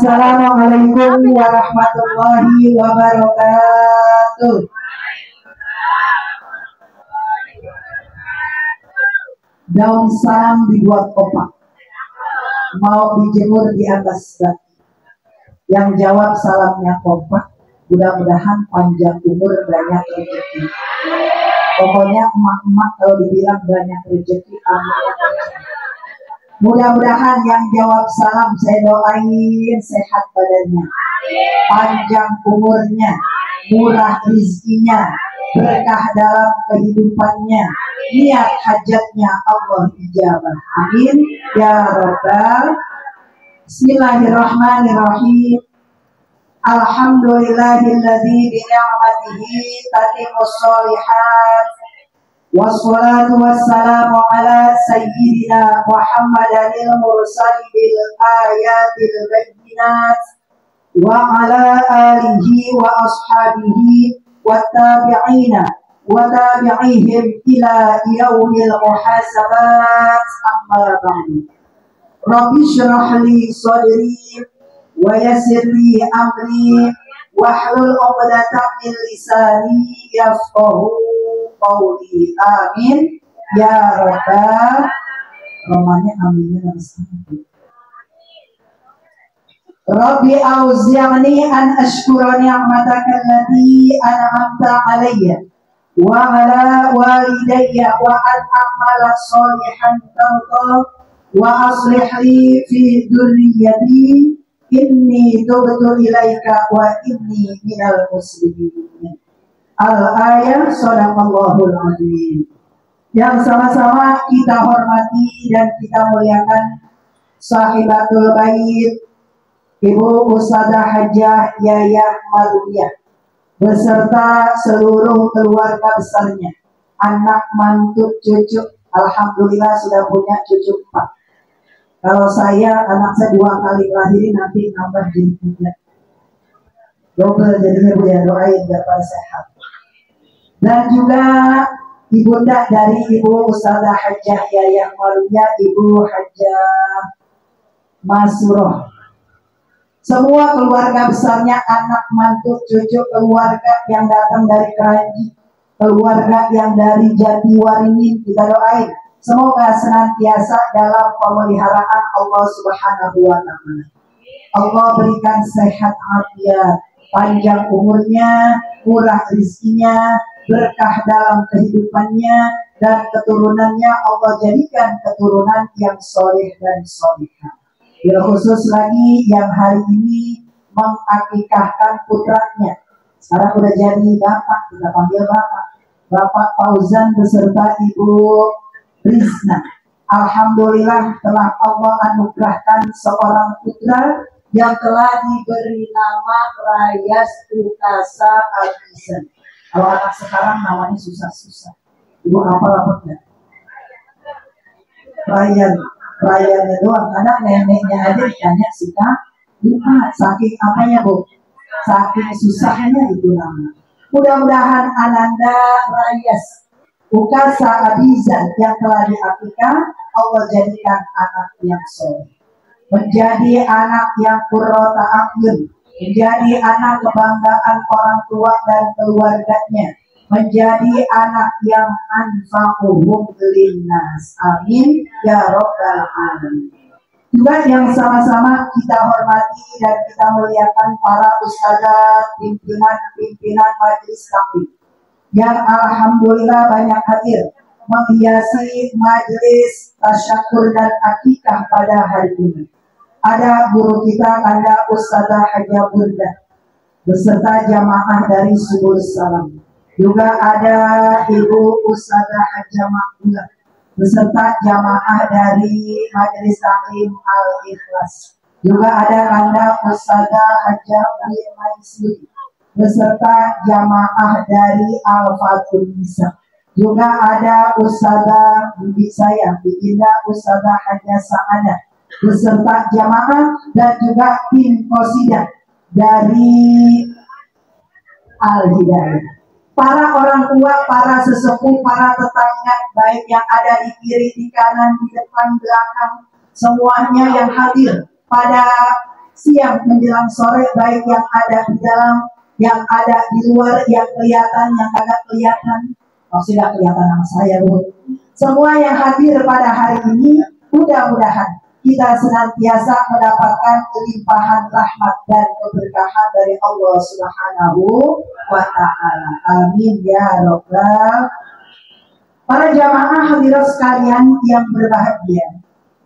Assalamualaikum warahmatullahi wabarakatuh. Daun salam dibuat kopak, mau dijemur di atas batu. Yang jawab salamnya kompak, mudah-mudahan panjang umur, banyak rezeki. Pokoknya emak-emak kalau dibilang banyak rezeki, amin. Mudah-mudahan yang jawab salam saya doain sehat badannya, panjang umurnya, murah rezekinya, berkah dalam kehidupannya, niat hajatnya Allah ijabah. Amin ya rabbal. Bismillahirrahmanirrahim. Alhamdulillahilladzi bi ni'matihi tatimmus sholihat. Wassalatu wassalamu ala sayyidina Muhammadil mursal bil ayatil bayyinat wa ala alihi wa ashabihi wa tabi'ina wa tabi'ihim ila yaumil muhasabat, amma ba'du. Rabbi shrah li sadri wa yassir li amri wahlul 'uqdatam min lisani yafqahu qawli. Amin ya rabbal. Romanya aminnya harus ada. Rabbi auzi'ni an ashkura ni'mataka allati an'amta 'alayya wa 'ala walidayya wa an a'mala sholihan tardah wa aslih li fi dhurriyyati inni tubtu ilaika wa inni minal muslimin. Al-ayah, shadaqallahul azim. Yang sama-sama kita hormati dan kita muliakan sahibatul bait, Ibu Ustadzah Hajjah Yayah Maludiyah beserta seluruh keluarga besarnya, anak, mantu, cucu. Alhamdulillah sudah punya cucu 4. Kalau saya, anak saya 2 kali lahirin, nanti nambah jadi 3. Double jadinya Bu ya, doain biar pada sehat. Dan juga ibunda dari Ibu Ustadzah Hajjah Yayah Maludiyah, Ibu Hajjah Masuroh. Semua keluarga besarnya, anak, mantu, cucu, keluarga yang datang dari Keranji, keluarga yang dari Jatiwaringin, kita doain semoga senantiasa dalam pemeliharaan Allah Subhanahu wa Ta'ala. Allah berikan sehat afiat, panjang umurnya, murah rezekinya, berkah dalam kehidupannya, dan keturunannya Allah jadikan keturunan yang soleh dan solehah. Bila khusus lagi yang hari ini mengakikahkan putranya, sekarang udah jadi bapak, kita panggil bapak, Bapak Fauzan beserta Ibu Rizna. Alhamdulillah telah Allah anugerahkan seorang putra yang telah diberi nama Rayas Ukasa Al-Izan. Kalau anak sekarang namanya susah-susah. Ibu apa enggak? Ryan doang. Anak neneknya aja ditanya suka lupa. Saking apanya Bu? Saking susahnya itu nama. Mudah-mudahan Ananda Rayas Ukasa Abizan yang telah diakikah Allah jadikan anak yang soleh, menjadi anak yang qurrata a'yun, menjadi anak kebanggaan orang tua dan keluarganya, menjadi anak yang anfa'uhum linnas. Amin ya rabbal alamin. Juga yang sama-sama kita hormati dan kita muliakan para ustadzah, pimpinan majelis taklim yang alhamdulillah banyak hadir menghiasi majelis tasyakur dan akikah pada hari ini. Ada guru kita, ada Ustadzah Hajjah Burda beserta jamaah dari Subul Salam. Juga ada Ibu Ustadzah Hajjah Makbulah beserta jamaah dari Majelis Taklim Al-Ikhlas. Juga ada Anda Ustadzah Hajjah Maisuri beserta jamaah dari Al-Fatul Nisa. Juga ada Ustadzah bibi saya, Bibinda Ustadzah Hajjah Sa'adah beserta jamaah dan juga tim qasidah dari Al-Hidayah. Para orang tua, para sesepuh, para tetangga, baik yang ada di kiri, di kanan, di depan, belakang, semuanya yang hadir pada siang menjelang sore, baik yang ada di dalam, yang ada di luar, yang kelihatan, yang kagak kelihatan. Sudah kelihatan nama saya, Bu. Semua yang hadir pada hari ini, mudah-mudahan kita senantiasa mendapatkan kelimpahan rahmat dan keberkahan dari Allah Subhanahu wa Ta'ala. Amin ya Rabbal. Para jamaah hadirat sekalian yang berbahagia,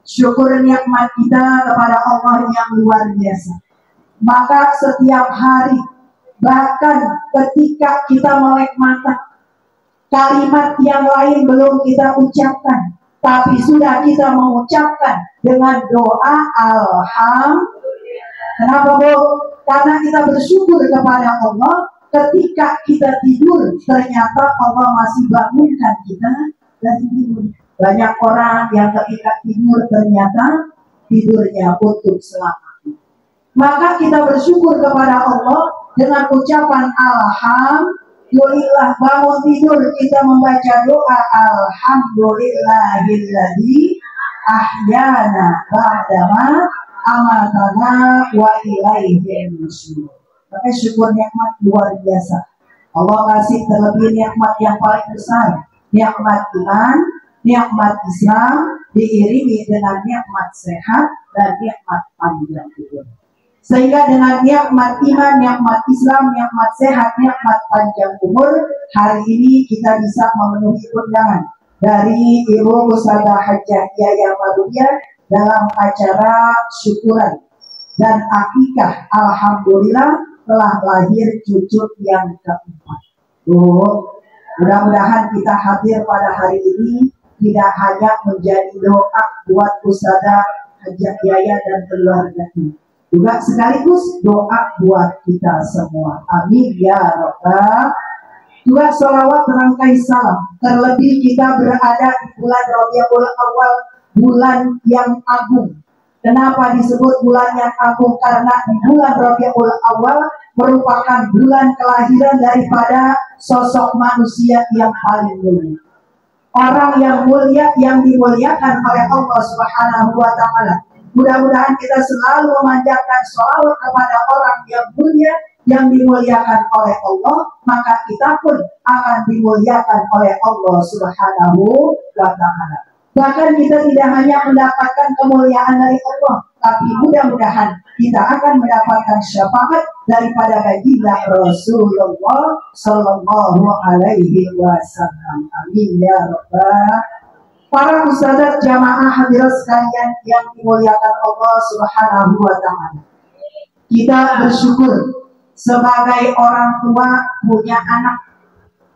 syukur nikmat kita kepada Allah yang luar biasa. Maka setiap hari, bahkan ketika kita melek mata, kalimat yang lain belum kita ucapkan, tapi sudah kita mengucapkan dengan doa alhamdulillah. Kenapa, Bu? Karena kita bersyukur kepada Allah. Ketika kita tidur, ternyata Allah masih bangunkan kita dari tidur. Banyak orang yang ketika tidur ternyata tidurnya untuk selamanya. Maka kita bersyukur kepada Allah dengan ucapan alhamdulillah. Bangun tidur kita membaca doa alhamdulillahilladzi ahyana ba'dama amatana wa ilaihi nusyur. Maka syukur nikmat luar biasa. Allah kasih terlebih nikmat yang paling besar, nikmat iman, nikmat Islam, diiringi dengan nikmat sehat dan nikmat panjang umur. Sehingga dengan nikmat iman, nikmat Islam, nikmat sehat, nikmat panjang umur, hari ini kita bisa memenuhi undangan dari Ibu Ustazah Hajjah Yaya Madudiyah dalam acara syukuran dan akikah. Alhamdulillah telah lahir cucu yang keempat. Mudah-mudahan kita hadir pada hari ini tidak hanya menjadi doa buat Ustazah Hajjah Yaya dan keluarganya, juga sekaligus doa buat kita semua. Amin ya Rabbal. Juga sholawat rangkai salam. Terlebih kita berada di bulan Rabiul Awal, bulan yang agung. Kenapa disebut bulan yang agung? Karena di bulan Rabiul Awal merupakan bulan kelahiran daripada sosok manusia yang paling mulia. Orang yang mulia, yang dimuliakan oleh Allah Subhanahu wa Ta'ala. Mudah-mudahan kita selalu memanjatkan sholawat kepada orang yang mulia, yang dimuliakan oleh Allah, maka kita pun akan dimuliakan oleh Allah Subhanahu wa Ta'ala. Bahkan kita tidak hanya mendapatkan kemuliaan dari Allah, tapi mudah-mudahan kita akan mendapatkan syafaat daripada baginda Rasulullah Sallallahu Alaihi Wasallam. Amin ya Rabbal. Para ustadzat jamaah hadirat sekalian yang dimuliakan Allah Subhanahu wa Ta'ala, kita bersyukur sebagai orang tua punya anak.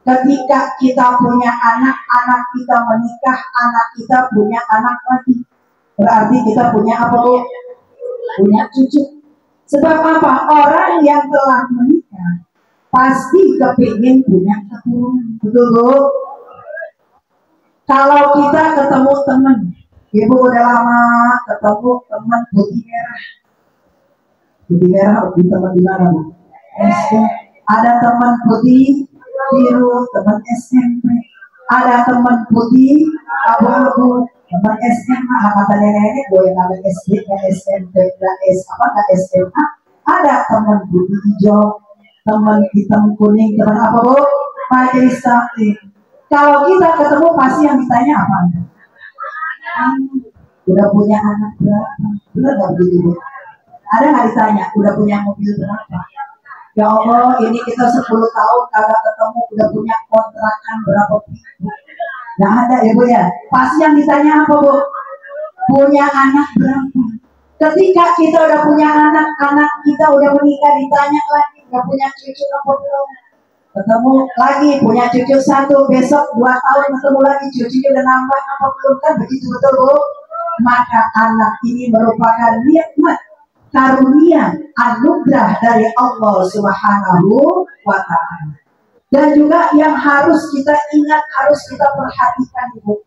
Ketika kita punya anak, anak kita menikah, anak kita punya anak lagi, berarti kita punya apa, Bu? Punya cucu. Sebab apa? Orang yang telah menikah pasti kepingin punya keturunan. Betul, Bu? Kalau kita ketemu teman, Ibu udah lama ketemu teman putih merah. Putih merah di teman di mana, Bu? SD. Ada teman putih biru, teman SMP. Ada teman putih abu-abu, teman SMA. Kata nenek gue yang ada SD, SMP, dan SMA. Ada teman putih hijau, teman hitam kuning, teman apa, Bu? Majelis taklim. Kalau kita ketemu pasti yang ditanya apa? Udah punya anak berapa? Benar nggak begitu, Bu? Ada nggak ditanya? Udah punya mobil berapa? Ya Allah, ini kita 10 tahun kagak ketemu, udah punya kontrakan berapa? Nggak ada ya, Bu ya? Pasti yang ditanya apa, Bu? Punya anak berapa? Ketika kita udah punya anak, anak kita udah menikah, ditanya lagi, udah punya cucu apa belum? Ketemu lagi, punya cucu 1, besok 2 tahun ketemu lagi, cucunya udah nambah apa belum? Kan begitu, betul, Bu? Maka anak ini merupakan nikmat, karunia, anugerah dari Allah Subhanahu wa Ta'ala. Dan juga yang harus kita ingat, harus kita perhatikan, Ibu.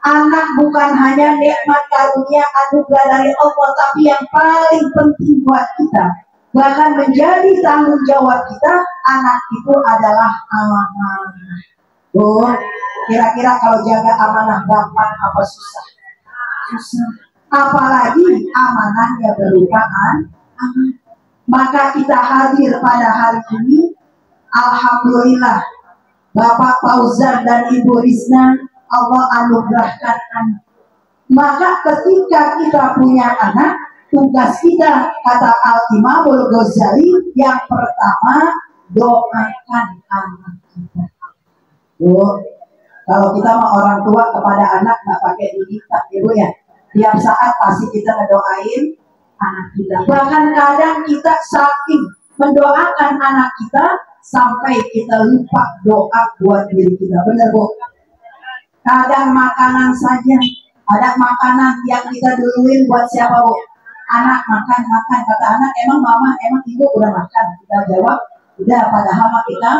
Anak bukan hanya nikmat, karunia, anugerah dari Allah, tapi yang paling penting buat kita, bahkan menjadi tanggung jawab kita, anak itu adalah amanah. Bu, kira-kira kalau jaga amanah gampang apa susah? Susah. Apalagi amanahnya berupa anak. Maka kita hadir pada hari ini, alhamdulillah, Bapak Fauzan dan Ibu Rizna Allah anugerahkan anak. Maka ketika kita punya anak, tugas kita, kata Al-Imamul Ghazali, yang pertama doakan anak kita. Kalau kita sama orang tua kepada anak nggak pakai diminta, ibu ya. Tiap saat pasti kita ngedoain anak kita. Bahkan kadang kita saking mendoakan anak kita sampai kita lupa doa buat diri kita. Benar bu? Kadang makanan saja, ada makanan yang kita duluin buat siapa bu? Anak makan. Kata anak, emang mama, emang ibu udah makan? Kita jawab, udah. Padahal kita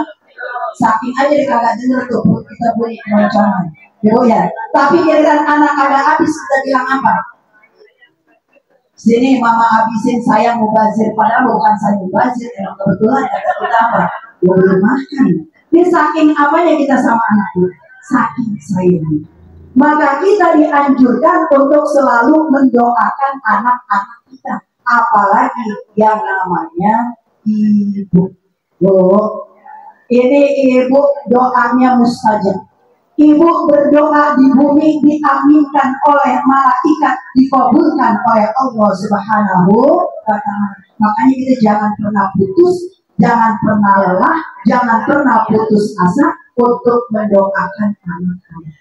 saking aja deh kagak denger tuh kita beri keroncongan, ibu ya. Tapi giliran anak kagak habis, kita bilang apa? Sini mama habisin, saya mubazir. Padahal bukan saya mubazir, emang kebetulan kata kita apa? Belum makan. Ini saking apanya kita sama anak itu? Saking sayang. Maka kita dianjurkan untuk selalu mendoakan anak-anak kita, apalagi yang namanya ibu. Ini ibu doanya mustajab. Ibu berdoa di bumi diaminkan oleh malaikat, dikabulkan oleh Allah Subhanahu wa Ta'ala. Makanya kita jangan pernah putus, jangan pernah lelah, jangan pernah putus asa untuk mendoakan anak-anak.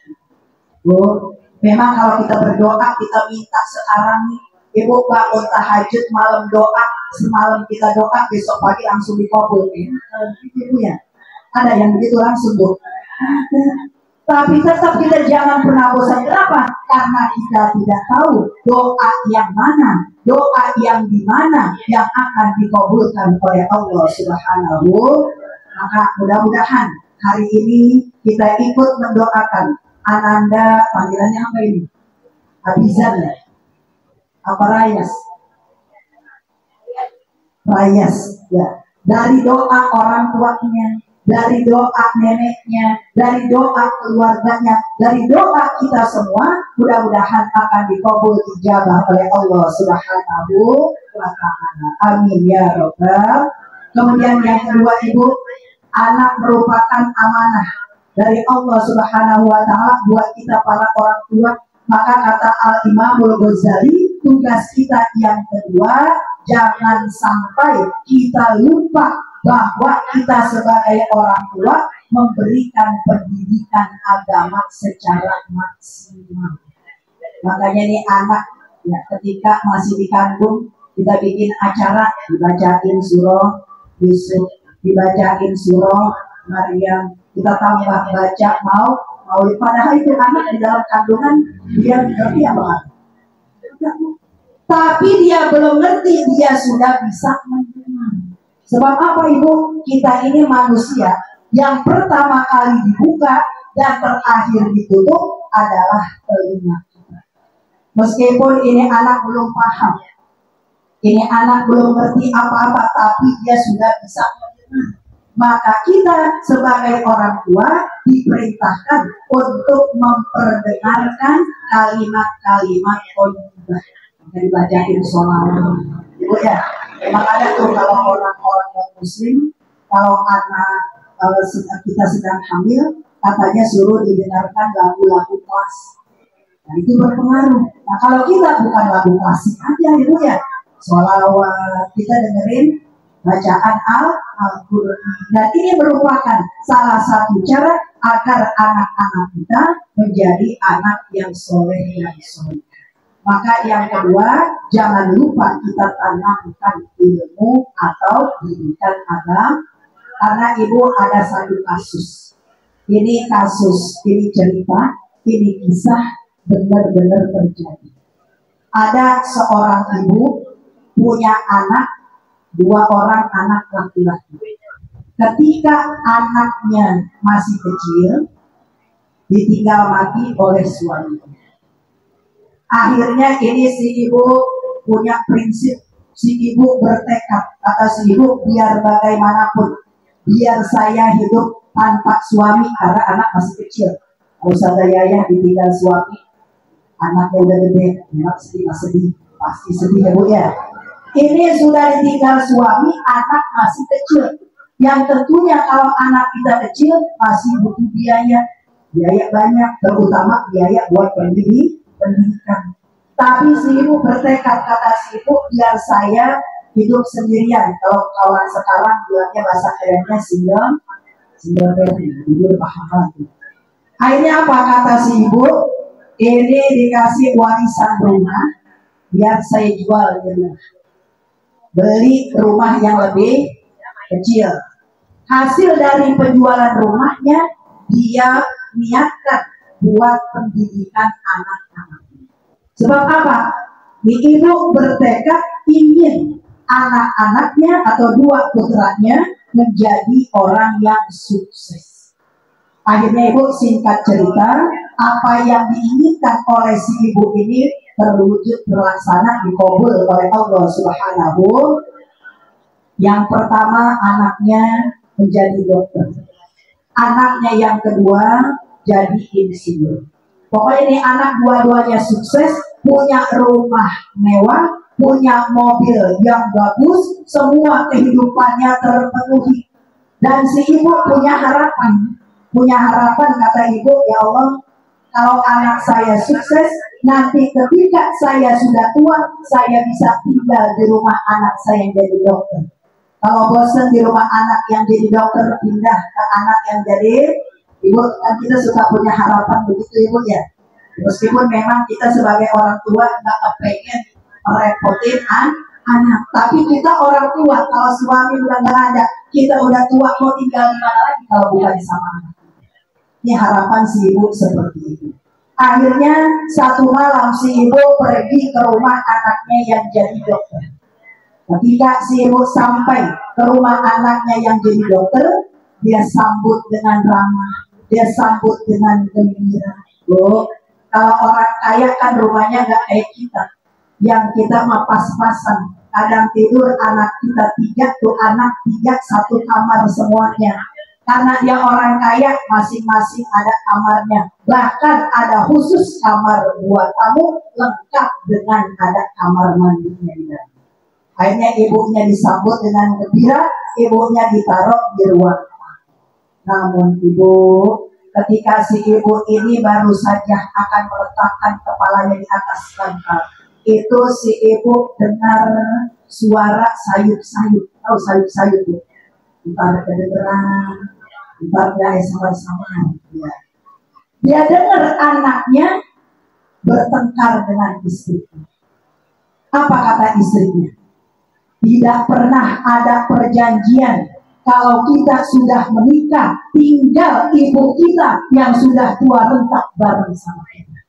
Memang kalau kita berdoa, kita minta sekarang nih, ibu bangun tahajud malam doa, semalam kita doa, besok pagi langsung dikabul. Ibu ya, ada yang begitu langsung bu. Tapi tetap kita jangan pernah bosan. Kenapa? Karena kita tidak tahu doa yang mana, doa yang di mana yang akan dikabulkan oleh Allah Subhanahu. Maka mudah-mudahan hari ini kita ikut mendoakan Ananda, panggilannya apa ini? Abizan ya? Apa Rayas? Rayas ya. Dari doa orang tuanya, dari doa neneknya, dari doa keluarganya, dari doa kita semua, mudah-mudahan akan dikabul ijabah oleh Allah Subhanahu wa Ta'ala. Amin ya Rabbal. Kemudian yang kedua ibu, anak merupakan amanah dari Allah Subhanahu wa Ta'ala buat kita para orang tua. Maka kata Al-Imamul Ghazali, tugas kita yang kedua, jangan sampai kita lupa bahwa kita sebagai orang tua memberikan pendidikan agama secara maksimal. Makanya nih anak ya, ketika masih dikandung, kita bikin acara, dibacain surah Yusuf, dibacain surah Maryam, kita tambah baca mau padahal itu anak di dalam kandungan dia ngerti apa? Tapi dia belum ngerti, dia sudah bisa mendengar. Sebab apa ibu? Kita ini manusia yang pertama kali dibuka dan terakhir ditutup adalah telinga kita. Meskipun ini anak belum paham, ini anak belum ngerti apa-apa, tapi dia sudah bisa mendengar. Maka kita sebagai orang tua diperintahkan untuk memperdengarkan kalimat-kalimat thayyibah. Dibacain sholawat, ibu ya. Memang ada tuh kalau orang-orang yang muslim, kalau anak kita sedang hamil, katanya suruh didengarkan lagu-lagu klasik. Nah itu berpengaruh. Nah kalau kita bukan lagu klasik aja ibu ya, sholawat, kita dengerin bacaan Al-Quran. Dan ini merupakan salah satu cara agar anak-anak kita menjadi anak yang soleh dan soleh. Maka yang kedua, jangan lupa kita tanamkan ilmu atau pendidikan agama. Karena ibu ada satu kasus. Ini kasus, ini cerita, ini kisah benar-benar terjadi. Ada seorang ibu punya anak, 2 orang anak laki-laki. Ketika anaknya masih kecil, ditinggal mati oleh suaminya. Akhirnya ini si ibu punya prinsip, si ibu bertekad, kata si ibu, biar bagaimanapun, biar saya hidup tanpa suami karena anak masih kecil. Kalau saya ayah ditinggal suami, anaknya udah gede, memang sedih, pasti sedih ya bu ya. Ini sudah ditinggal suami, anak masih kecil. Yang tentunya kalau anak kita kecil masih butuh biaya banyak, terutama biaya buat pendidikan. Tapi si ibu bertekad, kata si ibu, biar saya hidup sendirian. Kalau kawan sekarang bilangnya bahasa kerennya single parent, ibu paham lagi. Akhirnya apa kata si ibu? Ini dikasih warisan rumah, biar saya jual dulu. Beli rumah yang lebih kecil. Hasil dari penjualan rumahnya dia niatkan buat pendidikan anak-anaknya. Sebab apa? Ibu bertekad ingin anak-anaknya atau dua putranya menjadi orang yang sukses. Akhirnya ibu singkat cerita, apa yang diinginkan oleh si ibu ini terwujud, terlaksana, dikabul oleh Allah Subhanahu. Yang pertama, anaknya menjadi dokter. Anaknya yang kedua jadi insinyur. Pokoknya ini anak dua-duanya sukses, punya rumah mewah, punya mobil yang bagus, semua kehidupannya terpenuhi. Dan si ibu punya harapan kata ibu, ya Allah, kalau anak saya sukses, nanti ketika saya sudah tua, saya bisa tinggal di rumah anak saya yang jadi dokter. Kalau bosan di rumah anak yang jadi dokter, pindah ke anak yang jadi ibu. Kan kita suka punya harapan begitu ibu ya. Meskipun memang kita sebagai orang tua nggak kepengen merepotin anak, tapi kita orang tua, kalau suami udah nggak ada, kita udah tua, mau tinggal di mana lagi kalau bukan sama anak. Ini harapan si ibu seperti itu. Akhirnya satu malam si ibu pergi ke rumah anaknya yang jadi dokter. Ketika si ibu sampai ke rumah anaknya yang jadi dokter, dia sambut dengan ramah, dia sambut dengan gembira. Bu, kalau orang kaya kan rumahnya nggak kayak kita, yang kita mah pas-pasan. Kadang tidur anak kita tiga, satu kamar semuanya. Karena dia orang kaya, masing-masing ada kamarnya. Bahkan ada khusus kamar buat tamu, lengkap dengan ada kamar mandinya di dalam. Akhirnya ibunya disambut dengan gembira, ibunya ditaruh di ruang tamu. Namun ibu, ketika si ibu ini baru saja akan meletakkan kepalanya di atas bantal, itu si ibu dengar suara sayup-sayup. Tahu sayup-sayup bu? Ntar kedengeran, ntar gak sama-sama. Dia dengar anaknya bertengkar dengan istrinya. Apa kata istrinya? Tidak pernah ada perjanjian kalau kita sudah menikah, tinggal ibu kita yang sudah tua rentak bareng sama kita.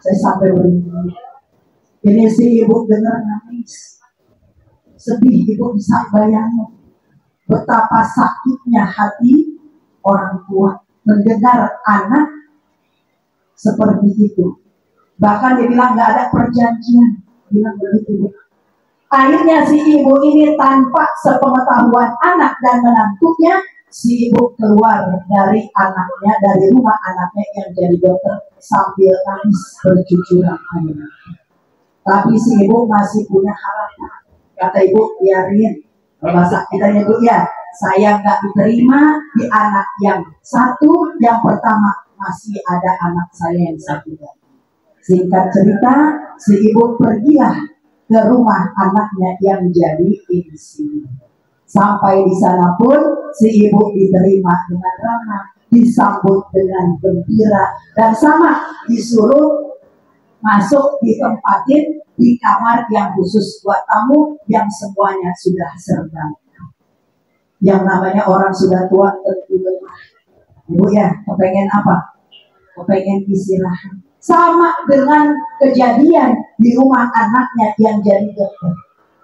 Saya sampai berhenti. Ini si ibu dengar nangis. Sedih, ibu bisa bayangin betapa sakitnya hati orang tua mendengar anak seperti itu. Bahkan dia bilang gak ada perjanjian, bilang begitu. Akhirnya si ibu ini tanpa sepengetahuan anak dan menantunya, si ibu keluar dari anaknya, dari rumah anaknya yang jadi dokter sambil nangis bercucuran air. Tapi si ibu masih punya harapan. Kata ibu, biarin. Bahasa kita ibu ya, saya nggak diterima di anak yang satu, yang pertama masih ada anak saya yang satu. Singkat cerita, si ibu pergilah ke rumah anaknya yang jadi insinyur. Sampai di sana pun si ibu diterima dengan ramah, disambut dengan gembira, dan sama disuruh masuk ditempatin di kamar yang khusus buat tamu yang semuanya sudah serba. Yang namanya orang sudah tua tentu lemah. Ibu ya, kepengen apa? Kepengen istirahat. Sama dengan kejadian di rumah anaknya yang jadi dokter.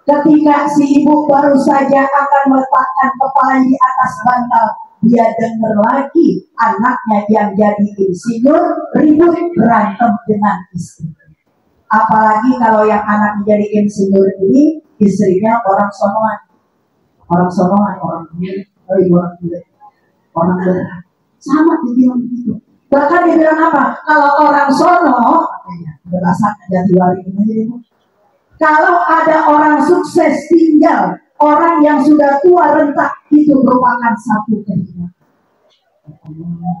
Ketika si ibu baru saja akan meletakkan kepala di atas bantal, dia dengar lagi anaknya yang jadi insinyur ribut berantem dengan istri. Apalagi kalau yang anak jadi insinyur ini istrinya orang sonoan, orang berat. Sama dibilang begitu. Bahkan dibilang apa? Kalau orang sono, bahasa Jatiwari ini, Kalau ada orang sukses tinggal, orang yang sudah tua rentak, itu merupakan satu kehilangan.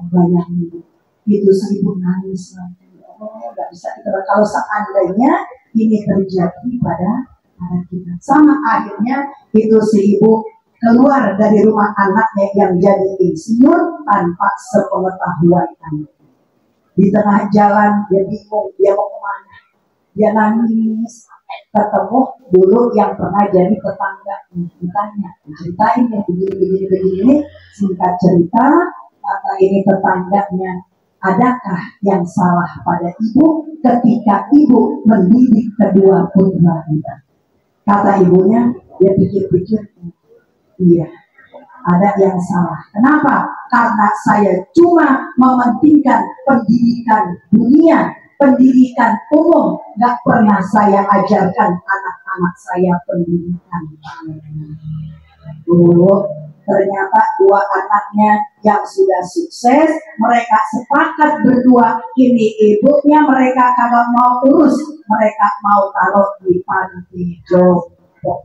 Bayangin, itu seribu nangis lagi. Nggak bisa diterima. Kalau seandainya ini terjadi pada kita, sama akhirnya itu si ibu keluar dari rumah anaknya yang jadi insinyur tanpa sepengetahuan anak. Di tengah jalan dia bingung, dia mau kemana, dia nangis. Ketemu dulu yang pernah jadi tetangga, ditanya, ceritain ya begini. Singkat cerita, kata ini tetangganya, adakah yang salah pada ibu ketika ibu mendidik kedua putra kita? Kata ibunya, dia pikir-pikir, iya, ada yang salah. Kenapa? Karena saya cuma mementingkan pendidikan dunia, pendidikan umum, gak pernah saya ajarkan anak-anak saya pendidikan. Ternyata dua anaknya yang sudah sukses, mereka sepakat berdua, ini ibunya mereka kagak mau urus, mereka mau taruh di panti jompo.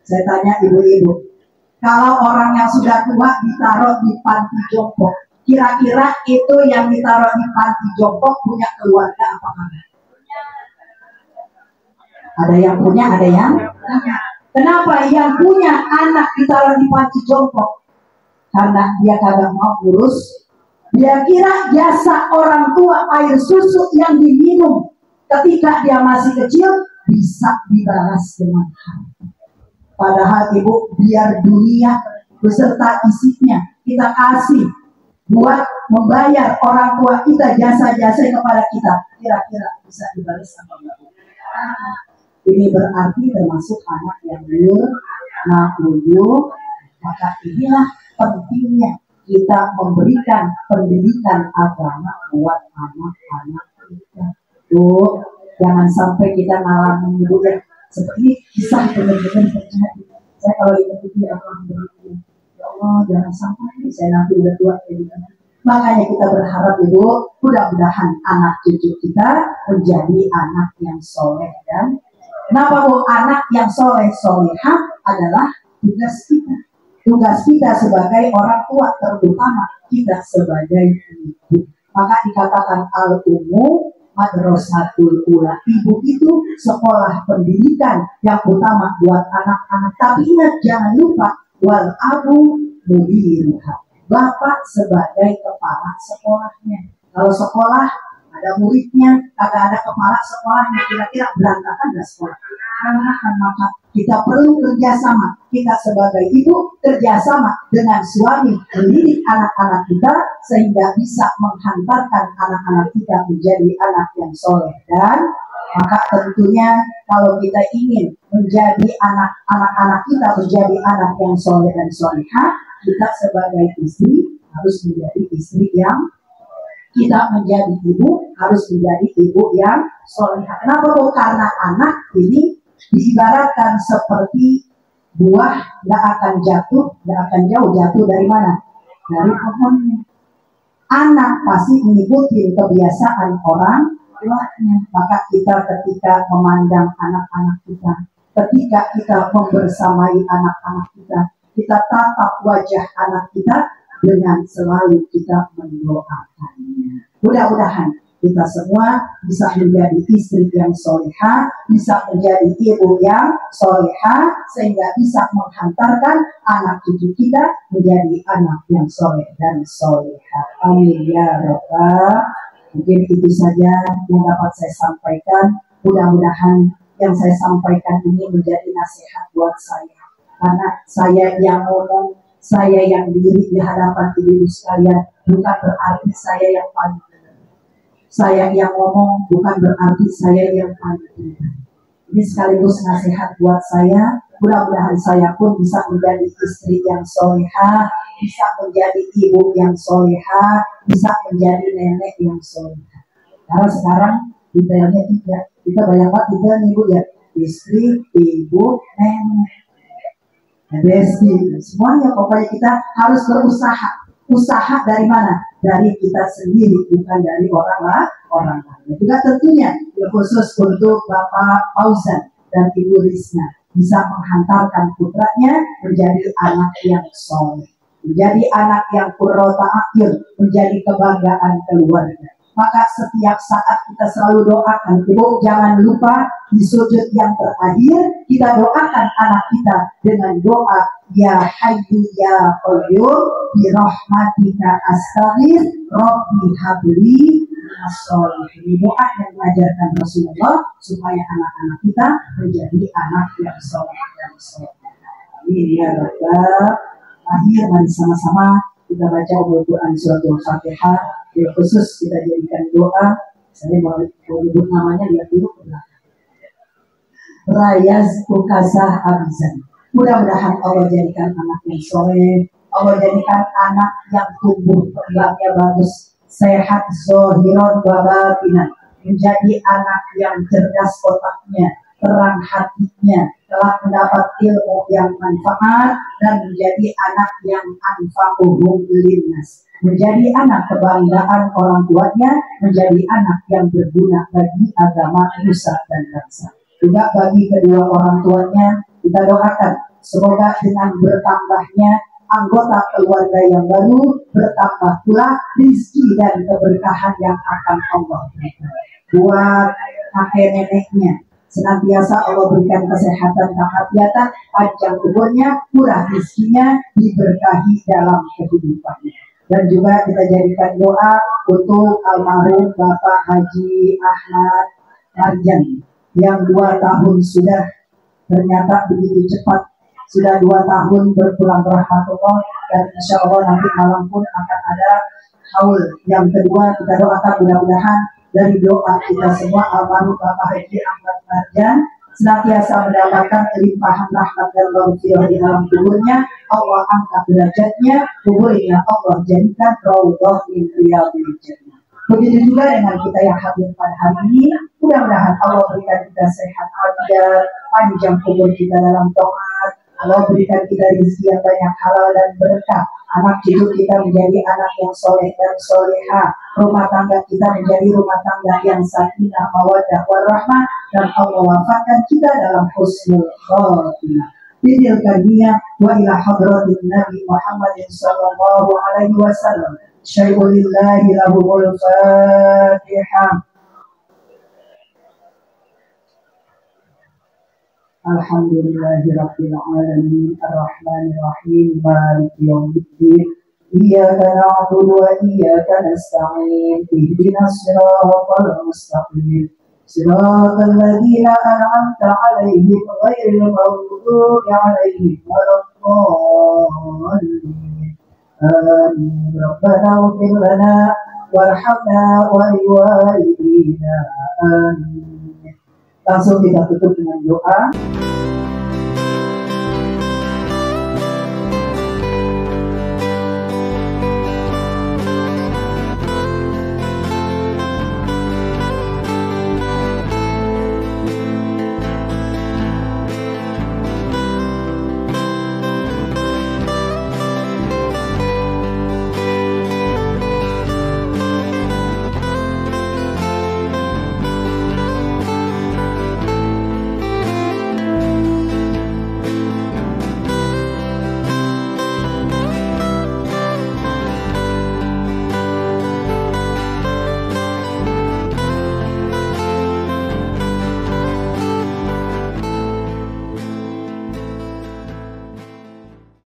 Saya tanya ibu-ibu, kalau orang yang sudah tua ditaruh di panti jompo, kira-kira itu yang ditaruh di panti jompo punya keluarga apa enggak? Ada yang punya, ada yang punya. Kenapa yang punya anak ditaruh di panti jompo? Karena dia kagak mau urus. Dia kira jasa orang tua air susu yang diminum ketika dia masih kecil bisa dibalas dengan harta. Padahal ibu, biar dunia beserta isinya kita kasih buat membayar orang tua kita jasa-jasa kepada kita, kira-kira bisa dibalas apa enggak? Ini berarti termasuk anak yang na'uyu. Maka inilah pentingnya kita memberikan pendidikan agama buat anak-anak kita. Tuh, jangan sampai kita ngalamin ibu ya seperti kisah benar-benar terjadi. Saya kalau ingat itu ya Allah, jangan sampai saya nanti udah tua kayak gimana. Makanya kita berharap ibu, mudah-mudahan anak cucu kita menjadi anak yang soleh. Dan kenapa bu? Anak yang soleh solehah adalah tugas kita. Tugas kita sebagai orang tua, terutama kita sebagai ibu. Maka dikatakan al-ummu madrasatul ula. Ibu itu sekolah pendidikan yang utama buat anak-anak. Tapi ingat, jangan lupa wal abu mudiruha. Bapak sebagai kepala sekolahnya. Kalau sekolah ada muridnya, kagak ada kepala sekolahnya, kira-kira berantakan nggak sekolah? Berantakan. Maka kita perlu kerjasama. Kita sebagai ibu kerjasama dengan suami mendidik anak-anak kita sehingga bisa menghantarkan anak-anak kita menjadi anak yang soleh. Dan maka tentunya kalau kita ingin menjadi anak-anak kita menjadi anak yang soleh dan solehah, kita sebagai istri harus menjadi istri yang, kita menjadi ibu harus menjadi ibu yang solehah. Kenapa? Karena anak ini diibaratkan seperti buah, nggak akan jatuh, nggak akan jatuh dari mana? Dari pohonnya. Anak pasti mengikuti kebiasaan orang tuanya. Maka kita ketika memandang anak-anak kita, ketika kita membersamai anak-anak kita, kita tatap wajah anak kita dengan selalu kita mendoakannya. Mudah-mudahan kita semua bisa menjadi istri yang solehah, bisa menjadi ibu yang solehah, sehingga bisa menghantarkan anak cucu kita menjadi anak yang soleh dan solehah. Amin ya Rabbal. Mungkin itu saja yang dapat saya sampaikan. Mudah-mudahan yang saya sampaikan ini menjadi nasihat buat saya. Karena saya yang ngomong, saya yang diri di hadapan ibu sekalian, bukan berarti saya yang paling. Saya yang ngomong bukan berarti saya yang paling benar. Ini sekaligus nasihat buat saya. Mudah-mudahan saya pun bisa menjadi istri yang solehah, bisa menjadi ibu yang solehah, bisa menjadi nenek yang solehah. Karena sekarang detailnya tidak. Kita banyak banget detail ibu ya. Istri, ibu, nenek, besti, semuanya pokoknya kita harus berusaha usaha dari mana? Dari kita sendiri, bukan dari orang lain. Juga tentunya khusus untuk Bapak Fauzan dan Ibu Risna bisa menghantarkan putranya menjadi anak yang soleh, menjadi anak yang qurrata a'yun, menjadi kebanggaan keluarga. Maka setiap saat kita selalu doakan, Ibu jangan lupa di sujud yang terakhir kita doakan anak kita dengan doa ya hayyu ya qayyum bi rahmatika astaghfir rabbi habli minasholihin. Doa yang diajarkan Rasulullah supaya anak-anak kita menjadi anak yang soleh dan soleh. Amin ya rabbal alamin. Mari sama-sama kita baca Al-Quran surat Al-Fatihah. Yang khusus kita jadikan doa. Saya mau menyebut namanya, lihat dulu ke belakang. Rayaz Ukasah Abizan. Mudah-mudahan Allah jadikan anak yang soleh, Allah jadikan anak yang tumbuh kembangnya bagus, sehat zohiron wa batinan, menjadi anak yang cerdas otaknya, terang hatinya, telah mendapat ilmu yang manfaat, dan menjadi anak yang anfa'uhum linnas, menjadi anak kebanggaan orang tuanya, menjadi anak yang berguna bagi agama nusa dan bangsa. Juga bagi kedua orang tuanya kita doakan semoga dengan bertambahnya anggota keluarga yang baru, bertambah pula rezeki dan keberkahan yang akan Allah berikan. Buat kakek neneknya senantiasa Allah berikan kesehatan, kehafiatan, panjang umurnya, murah rezekinya, diberkahi dalam kehidupannya. Dan juga kita jadikan doa untuk almarhum Bapak Haji Ahmad Marjan yang 2 tahun sudah, ternyata begitu cepat, sudah 2 tahun berpulang rahmatullah, dan insya Allah nanti malam pun akan ada haul yang kedua. Kita doakan mudah-mudahan dari doa kita semua almarhum Bapak Haji Ahmad Marjan senantiasa mendapatkan limpahan rahmat dan maghfirah di dalam kuburnya. Allah angkat derajatnya, kuburnya Allah jadikan raudhah min riyadhil jannah. Begitu juga dengan kita yang hadir pada hari ini, mudah-mudahan Allah berikan kita sehat afiat, panjang umur kita dalam taat, Allah berikan kita rezeki yang banyak halal dan berkah, anak cucu kita menjadi anak yang soleh dan soleha, rumah tangga kita menjadi rumah tangga yang sakinah, mawaddah, warahmah, dan Allah wafatkan kita dalam husnul khotimah. Bidil kadiyah wa ila hadratin Nabi Muhammad sallallahu alaihi wasallam. Syai'ulillahi lahumul fatihah. Alhamdulillahi rabbil alamin, arrahmanir rahim, maliki yaumiddin. Iyyaka na'budu wa iyyaka nasta'in. Ihdinas siratal mustaqim. Siratal ladzina an'amta 'alaihim ghairil maghdubi 'alaihim waladdallin. Amin. Rabbana ighfir lana warhamna wa liwalidina. Amin. Langsung kita tutup dengan doa.